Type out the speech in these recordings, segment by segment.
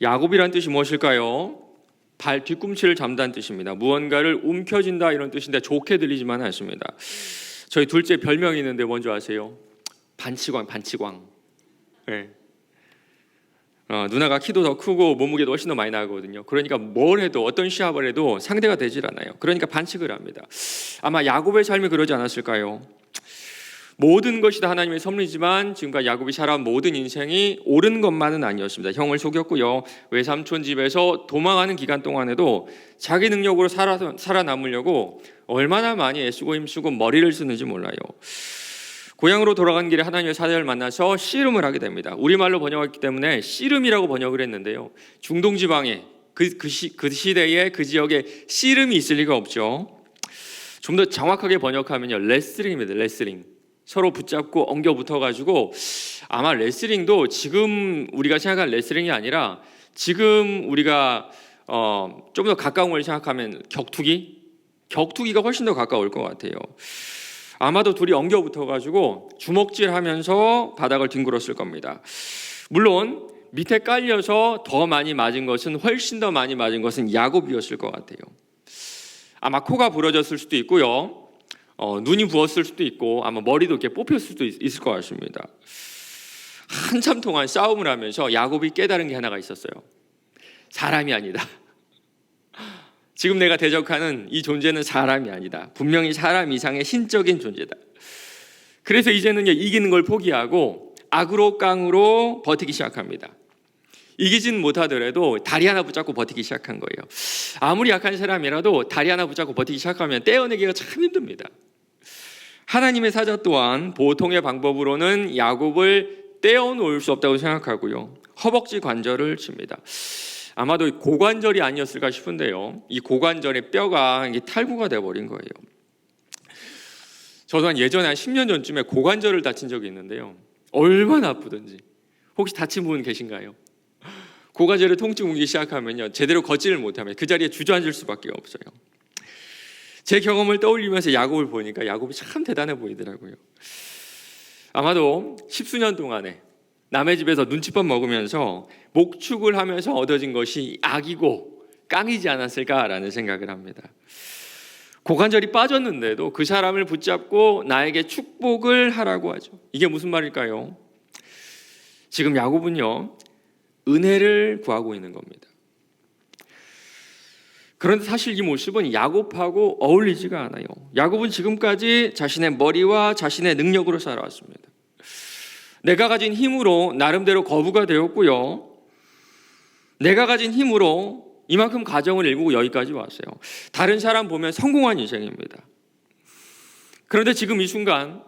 야곱이란 뜻이 무엇일까요? 발 뒤꿈치를 잡는다는 뜻입니다. 무언가를 움켜쥔다 이런 뜻인데 좋게 들리지만은 않습니다. 저희 둘째 별명이 있는데 뭔지 아세요? 반치광. 네. 누나가 키도 더 크고 몸무게도 훨씬 더 많이 나거든요. 그러니까 뭘 해도 어떤 시합을 해도 상대가 되질 않아요. 그러니까 반칙을 합니다. 아마 야곱의 삶이 그러지 않았을까요? 모든 것이 다 하나님의 선물이지만 지금까지 야곱이 살아온 모든 인생이 옳은 것만은 아니었습니다. 형을 속였고요. 외삼촌 집에서 도망하는 기간 동안에도 자기 능력으로 살아남으려고 얼마나 많이 애쓰고 힘쓰고 머리를 쓰는지 몰라요. 고향으로 돌아간 길에 하나님의 사자를 만나서 씨름을 하게 됩니다. 우리말로 번역했기 때문에 씨름이라고 번역을 했는데요. 중동 지방에 그 시대에 그 지역에 씨름이 있을 리가 없죠. 좀 더 정확하게 번역하면요, 레슬링입니다. 레슬링. 서로 붙잡고 엉겨 붙어가지고 아마 레슬링도 지금 우리가 생각한 레슬링이 아니라 지금 우리가 좀 더 가까운 걸 생각하면 격투기가 훨씬 더 가까울 것 같아요. 아마도 둘이 엉겨 붙어가지고 주먹질하면서 바닥을 뒹굴었을 겁니다. 물론 밑에 깔려서 더 많이 맞은 것은 훨씬 더 많이 맞은 것은 야곱이었을 것 같아요. 아마 코가 부러졌을 수도 있고요. 눈이 부었을 수도 있고 아마 머리도 이렇게 뽑혔을 수도 있을 것 같습니다. 한참 동안 싸움을 하면서 야곱이 깨달은 게 하나가 있었어요. 사람이 아니다. 지금 내가 대적하는 이 존재는 사람이 아니다. 분명히 사람 이상의 신적인 존재다. 그래서 이제는 이기는 걸 포기하고 악으로 깡으로 버티기 시작합니다. 이기진 못하더라도 다리 하나 붙잡고 버티기 시작한 거예요. 아무리 약한 사람이라도 다리 하나 붙잡고 버티기 시작하면 떼어내기가 참 힘듭니다. 하나님의 사자 또한 보통의 방법으로는 야곱을 떼어놓을 수 없다고 생각하고요. 허벅지 관절을 칩니다. 아마도 고관절이 아니었을까 싶은데요. 이 고관절의 뼈가 탈구가 돼버린 거예요. 저도 예전에 한 10년 전쯤에 고관절을 다친 적이 있는데요. 얼마나 아프던지. 혹시 다친 분 계신가요? 고관절에 통증 오기 시작하면요, 제대로 걷지를 못하면 그 자리에 주저앉을 수밖에 없어요. 제 경험을 떠올리면서 야곱을 보니까 야곱이 참 대단해 보이더라고요. 아마도 10수년 동안에 남의 집에서 눈칫밥 먹으면서 목축을 하면서 얻어진 것이 악이고 깡이지 않았을까라는 생각을 합니다. 고관절이 빠졌는데도 그 사람을 붙잡고 나에게 축복을 하라고 하죠. 이게 무슨 말일까요? 지금 야곱은요, 은혜를 구하고 있는 겁니다. 그런데 사실 이 모습은 야곱하고 어울리지가 않아요. 야곱은 지금까지 자신의 머리와 자신의 능력으로 살아왔습니다. 내가 가진 힘으로 나름대로 거부가 되었고요. 내가 가진 힘으로 이만큼 가정을 일구고 여기까지 왔어요. 다른 사람 보면 성공한 인생입니다. 그런데 지금 이 순간,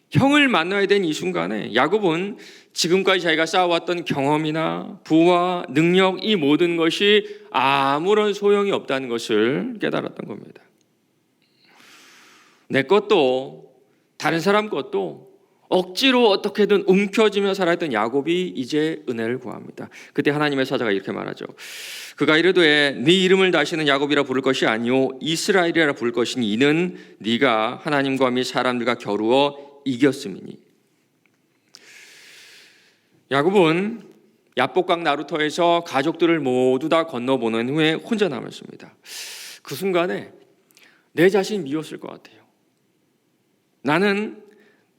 형을 만나야 되는 이 순간에 야곱은 지금까지 자기가 쌓아왔던 경험이나 부와 능력, 이 모든 것이 아무런 소용이 없다는 것을 깨달았던 겁니다. 내 것도 다른 사람 것도 억지로 어떻게든 움켜쥐며 살아있던 야곱이 이제 은혜를 구합니다. 그때 하나님의 사자가 이렇게 말하죠. 그가 이르되 네 이름을 다시는 야곱이라 부를 것이 아니요 이스라엘이라 부를 것이니 이는 네가 하나님과 및 사람들과 겨루어 이겼음이니. 야곱은 야복강 나루터에서 가족들을 모두 다 건너보낸 후에 혼자 남았습니다. 그 순간에 내 자신이 미웠을 것 같아요. 나는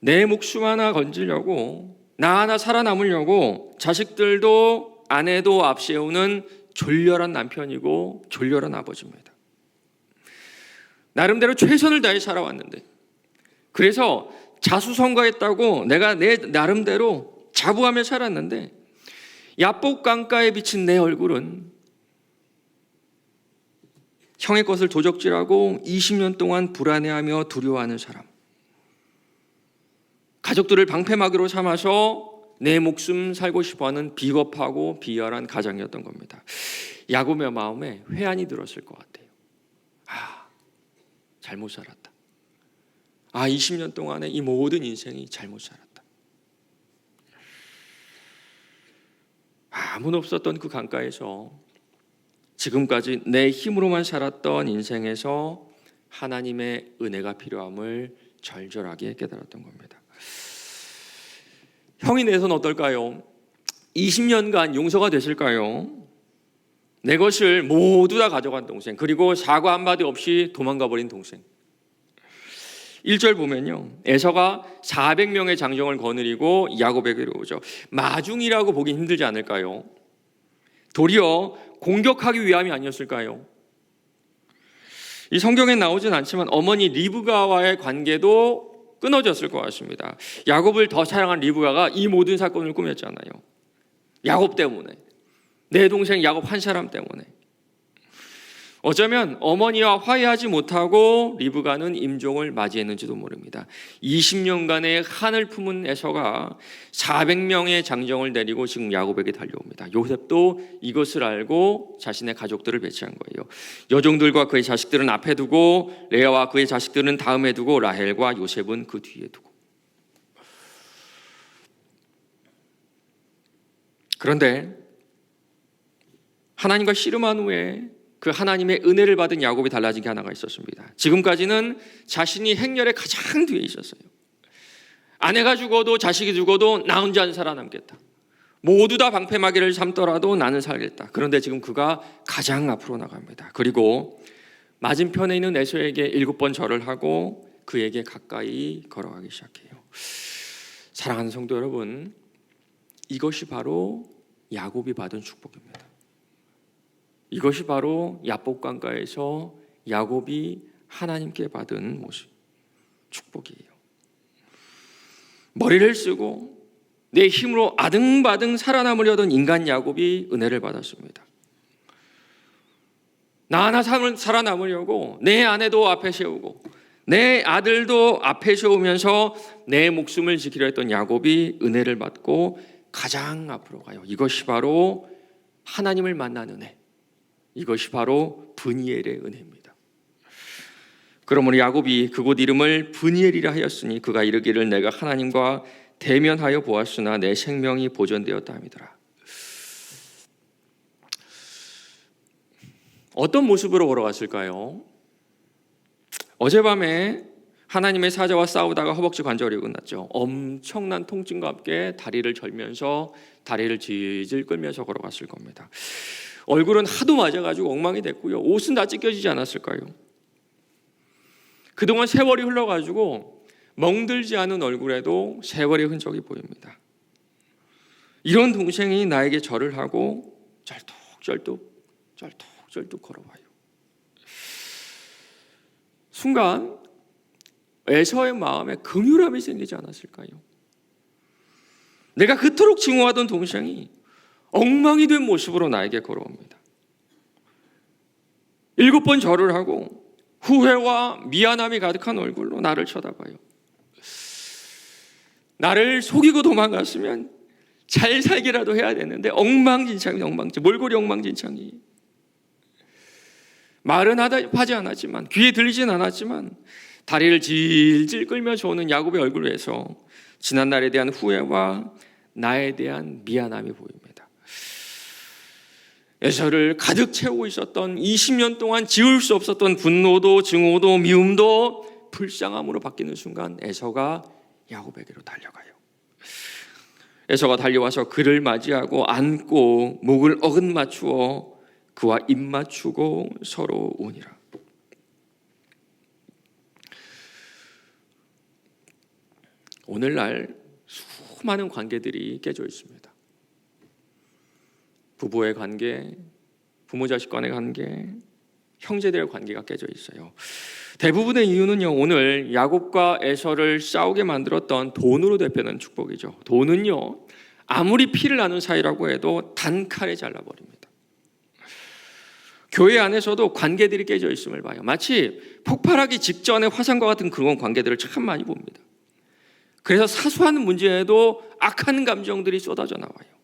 내 목숨 하나 건지려고, 나 하나 살아남으려고 자식들도 아내도 앞세우는 졸렬한 남편이고 졸렬한 아버지입니다. 나름대로 최선을 다해 살아왔는데, 그래서 자수성가했다고 내가 내 나름대로 자부하며 살았는데, 야복 강가에 비친 내 얼굴은 형의 것을 도적질하고 20년 동안 불안해하며 두려워하는 사람, 가족들을 방패막이로 삼아서 내 목숨 살고 싶어하는 비겁하고 비열한 가장이었던 겁니다. 야곱의 마음에 회한이 들었을 것 같아요. 잘못 살았다. 20년 동안의 이 모든 인생이 잘못 살았다. 아무도 없었던 그 강가에서 지금까지 내 힘으로만 살았던 인생에서 하나님의 은혜가 필요함을 절절하게 깨달았던 겁니다. 형이 내선 어떨까요? 20년간 용서가 됐을까요? 내 것을 모두 다 가져간 동생, 그리고 사과 한마디 없이 도망가 버린 동생. 1절 보면요, 에서가 400명의 장정을 거느리고 야곱에게로 오죠. 마중이라고 보기 힘들지 않을까요? 도리어 공격하기 위함이 아니었을까요? 이 성경에 나오진 않지만 어머니 리브가와의 관계도 끊어졌을 것 같습니다. 야곱을 더 사랑한 리브가가 이 모든 사건을 꾸몄잖아요. 야곱 때문에, 내 동생 야곱 한 사람 때문에. 어쩌면 어머니와 화해하지 못하고 리브가는 임종을 맞이했는지도 모릅니다. 20년간의 한을 품은 에서가 400명의 장정을 데리고 지금 야곱에게 달려옵니다. 요셉도 이것을 알고 자신의 가족들을 배치한 거예요. 여종들과 그의 자식들은 앞에 두고 레아와 그의 자식들은 다음에 두고 라헬과 요셉은 그 뒤에 두고. 그런데 하나님과 씨름한 후에 그 하나님의 은혜를 받은 야곱이 달라진 게 하나가 있었습니다. 지금까지는 자신이 행렬의 가장 뒤에 있었어요. 아내가 죽어도 자식이 죽어도 나 혼자 는 살아남겠다. 모두 다 방패막이를 삼더라도 나는 살겠다. 그런데 지금 그가 가장 앞으로 나갑니다. 그리고 맞은편에 있는 에서에게 7번 절을 하고 그에게 가까이 걸어가기 시작해요. 사랑하는 성도 여러분, 이것이 바로 야곱이 받은 축복입니다. 이것이 바로 야복강가에서 야곱이 하나님께 받은 모습, 축복이에요. 머리를 쓰고 내 힘으로 아등바등 살아남으려던 인간 야곱이 은혜를 받았습니다. 나 하나 살아남으려고 내 아내도 앞에 세우고 내 아들도 앞에 세우면서 내 목숨을 지키려 했던 야곱이 은혜를 받고 가장 앞으로 가요. 이것이 바로 하나님을 만난 은혜, 이것이 바로 브니엘의 은혜입니다. 그러므로 야곱이 그곳 이름을 브니엘이라 하였으니 그가 이르기를 내가 하나님과 대면하여 보았으나 내 생명이 보존되었다 함이더라. 어떤 모습으로 걸어갔을까요? 어젯밤에 하나님의 사자와 싸우다가 허벅지 관절이 끝났죠. 엄청난 통증과 함께 다리를 절면서 다리를 질질 끌면서 걸어갔을 겁니다. 얼굴은 하도 맞아가지고 엉망이 됐고요. 옷은 다 찢겨지지 않았을까요? 그동안 세월이 흘러가지고 멍들지 않은 얼굴에도 세월의 흔적이 보입니다. 이런 동생이 나에게 절을 하고 쩔뚝쩔뚝 걸어와요. 순간 에서의 마음에 긍휼함이 생기지 않았을까요? 내가 그토록 증오하던 동생이 엉망이 된 모습으로 나에게 걸어옵니다. 7번 절을 하고 후회와 미안함이 가득한 얼굴로 나를 쳐다봐요. 나를 속이고 도망갔으면 잘 살기라도 해야 되는데 엉망진창이 몰골이 엉망진창이. 말은 하지 않았지만, 귀에 들리진 않았지만 다리를 질질 끌면서 오는 야곱의 얼굴에서 지난날에 대한 후회와 나에 대한 미안함이 보입니다. 에서를 가득 채우고 있었던 20년 동안 지울 수 없었던 분노도 증오도 미움도 불쌍함으로 바뀌는 순간 에서가 야곱에게로 달려가요. 에서가 달려와서 그를 맞이하고 안고 목을 어긋 맞추어 그와 입 맞추고 서로 우니라. 오늘날 수많은 관계들이 깨져 있습니다. 부부의 관계, 부모 자식 간의 관계, 형제들의 관계가 깨져 있어요. 대부분의 이유는요, 오늘 야곱과 에서를 싸우게 만들었던 돈으로 대표하는 축복이죠. 돈은요, 아무리 피를 나눈 사이라고 해도 단칼에 잘라버립니다. 교회 안에서도 관계들이 깨져 있음을 봐요. 마치 폭발하기 직전의 화산과 같은 그런 관계들을 참 많이 봅니다. 그래서 사소한 문제에도 악한 감정들이 쏟아져 나와요.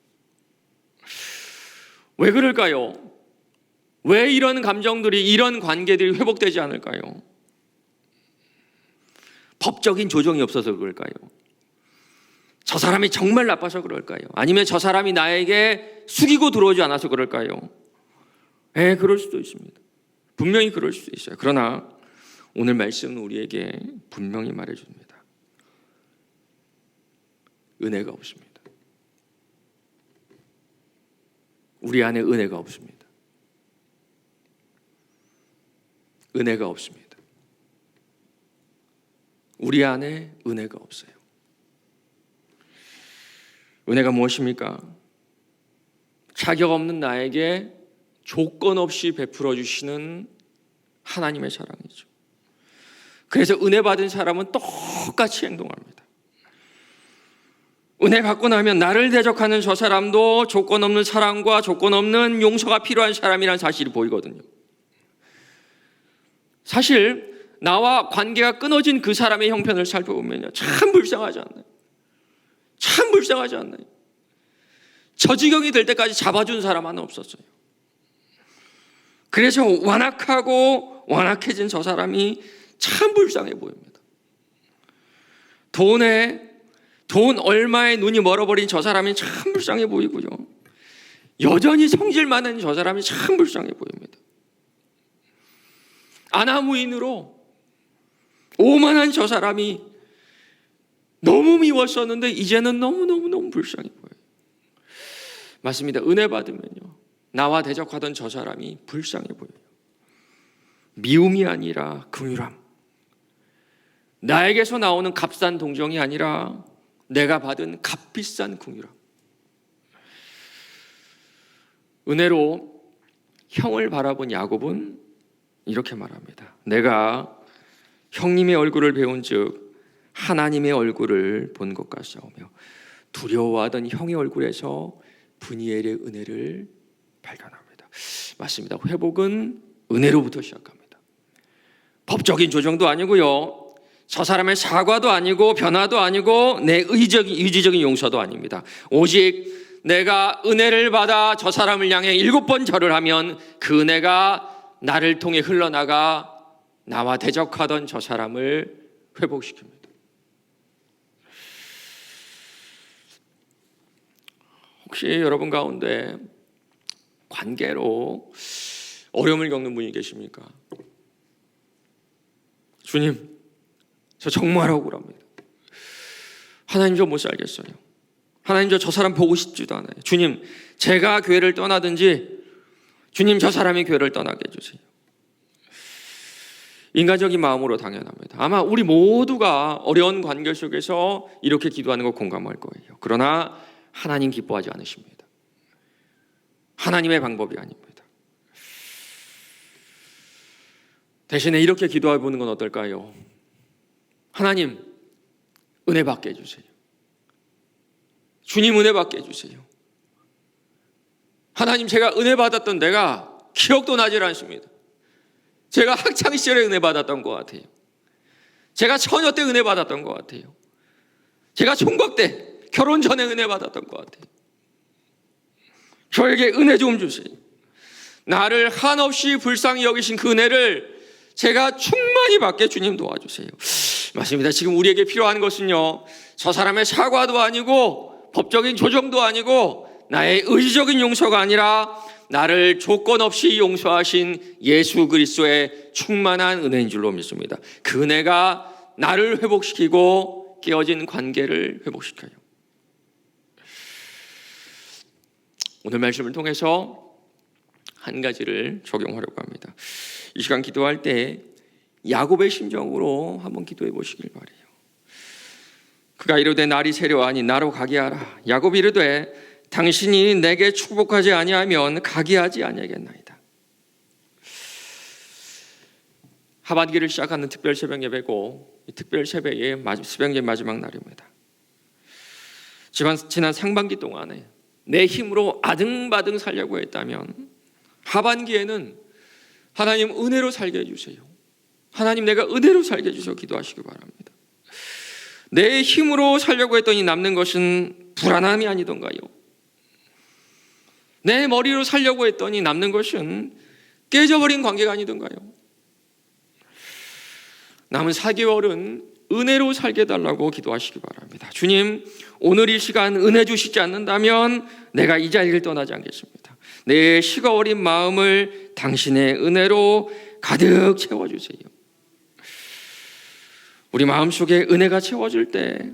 왜 그럴까요? 왜 이런 감정들이, 이런 관계들이 회복되지 않을까요? 법적인 조정이 없어서 그럴까요? 저 사람이 정말 나빠서 그럴까요? 아니면 저 사람이 나에게 숙이고 들어오지 않아서 그럴까요? 그럴 수도 있습니다. 분명히 그럴 수도 있어요. 그러나 오늘 말씀은 우리에게 분명히 말해줍니다. 은혜가 없습니다. 우리 안에 은혜가 없습니다. 은혜가 없습니다. 우리 안에 은혜가 없어요. 은혜가 무엇입니까? 자격 없는 나에게 조건 없이 베풀어 주시는 하나님의 사랑이죠. 그래서 은혜 받은 사람은 똑같이 행동합니다. 은혜 받고 나면 나를 대적하는 저 사람도 조건 없는 사랑과 조건 없는 용서가 필요한 사람이라는 사실이 보이거든요. 사실 나와 관계가 끊어진 그 사람의 형편을 살펴보면요, 참 불쌍하지 않나요? 참 불쌍하지 않나요? 저 지경이 될 때까지 잡아준 사람 하나 없었어요. 그래서 완악하고 완악해진 저 사람이 참 불쌍해 보입니다. 돈 얼마에 눈이 멀어버린 저 사람이 참 불쌍해 보이고요, 여전히 성질 많은 저 사람이 참 불쌍해 보입니다. 아나무인으로 오만한 저 사람이 너무 미웠었는데 이제는 너무너무 불쌍해 보여요. 맞습니다. 은혜 받으면요, 나와 대적하던 저 사람이 불쌍해 보여요. 미움이 아니라 긍휼함, 나에게서 나오는 값싼 동정이 아니라 내가 받은 값비싼 긍휼함. 은혜로 형을 바라본 야곱은 이렇게 말합니다. 내가 형님의 얼굴을 배운즉 하나님의 얼굴을 본 것 같사오며 두려워하던 형의 얼굴에서 브니엘의 은혜를 발견합니다. 맞습니다. 회복은 은혜로부터 시작합니다. 법적인 조정도 아니고요, 저 사람의 사과도 아니고 변화도 아니고 내 의지적인 용서도 아닙니다. 오직 내가 은혜를 받아 저 사람을 향해 7번 절을 하면 그 은혜가 나를 통해 흘러나가 나와 대적하던 저 사람을 회복시킵니다. 혹시 여러분 가운데 관계로 어려움을 겪는 분이 계십니까? 주님, 저 정말 억울합니다. 하나님, 저 못 살겠어요. 하나님, 저 사람 보고 싶지도 않아요. 주님, 제가 교회를 떠나든지 주님, 저 사람이 교회를 떠나게 해주세요. 인간적인 마음으로 당연합니다. 아마 우리 모두가 어려운 관계 속에서 이렇게 기도하는 거 공감할 거예요. 그러나 하나님 기뻐하지 않으십니다. 하나님의 방법이 아닙니다. 대신에 이렇게 기도해 보는 건 어떨까요? 하나님, 은혜 받게 해주세요. 주님, 은혜 받게 해주세요. 하나님, 제가 은혜 받았던 데가 기억도 나질 않습니다. 제가 학창시절에 은혜 받았던 것 같아요. 제가 처녀 때 은혜 받았던 것 같아요. 제가 총각 때, 결혼 전에 은혜 받았던 것 같아요. 저에게 은혜 좀 주세요. 나를 한없이 불쌍히 여기신 그 은혜를 제가 충만히 받게 주님 도와주세요. 맞습니다. 지금 우리에게 필요한 것은요, 저 사람의 사과도 아니고 법적인 조정도 아니고 나의 의지적인 용서가 아니라 나를 조건 없이 용서하신 예수 그리스도의 충만한 은혜인 줄로 믿습니다. 그 은혜가 나를 회복시키고 깨어진 관계를 회복시켜요. 오늘 말씀을 통해서 한 가지를 적용하려고 합니다. 이 시간 기도할 때 야곱의 심정으로 한번 기도해 보시길 바라요. 그가 이르되 날이 세려하니 나로 가게 하라. 야곱이 이르되 당신이 내게 축복하지 아니하면 가게 하지 아니하겠나이다. 하반기를 시작하는 특별 새벽 예배고, 이 특별 새벽의 새벽 예배 마지막 날입니다. 지난 상반기 동안에 내 힘으로 아등바등 살려고 했다면 하반기에는 하나님 은혜로 살게 해주세요. 하나님, 내가 은혜로 살게 해주셔서 기도하시기 바랍니다. 내 힘으로 살려고 했더니 남는 것은 불안함이 아니던가요? 내 머리로 살려고 했더니 남는 것은 깨져버린 관계가 아니던가요? 남은 4개월은 은혜로 살게 해달라고 기도하시기 바랍니다. 주님, 오늘 이 시간 은혜 주시지 않는다면 내가 이 자리를 떠나지 않겠습니다. 내 식어버린 마음을 당신의 은혜로 가득 채워주세요. 우리 마음속에 은혜가 채워질 때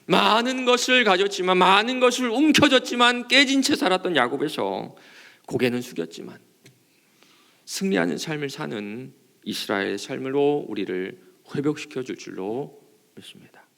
많은 것을 가졌지만, 많은 것을 움켜졌지만 깨진 채 살았던 야곱에서 고개는 숙였지만 승리하는 삶을 사는 이스라엘의 삶으로 우리를 회복시켜 줄 줄로 믿습니다.